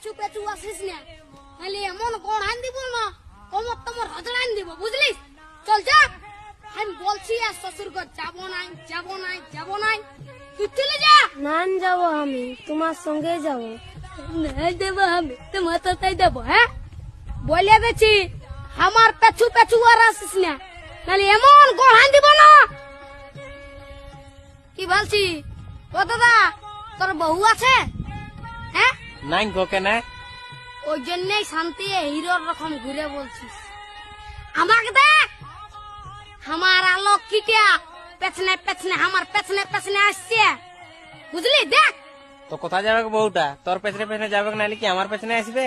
পেছু পেছু আসিস না, নাহলে এমন গড়ান দিব না, কোমর তোমার হজড়ান দিব, বুঝলিস? চল যা, আমি বলছি আর শ্বশুর ঘর যাবো নাই, যাবো নাই, যাবো নাই, তুই চলে যা। না যাবো, আমি তোমার সঙ্গে যাবো। নাই দেবো আমি, তোমার তাই দেবো। হ্যাঁ, বলে দিচ্ছি, আমার পেছু পেছু আর আসিস না, নাহলে এমন গড়ান দিব না। কি বলছি? ও দাদা, তোর বউ আছে? হ্যাঁ, নাই গো কেন? ওই জন্যই শান্তি হিরোর রকম ঘুরে বলছিস। আমাকে দেখ, আমার আলোক কিটা পেছনে পেছনে, আমার পেছনে পেছনে আসছে, বুঝলি? দেখ তো কোথায় যাবে বউটা? তোর পেছনে পেছনে যাবে নাহলে কি আমার পেছনে আসবে?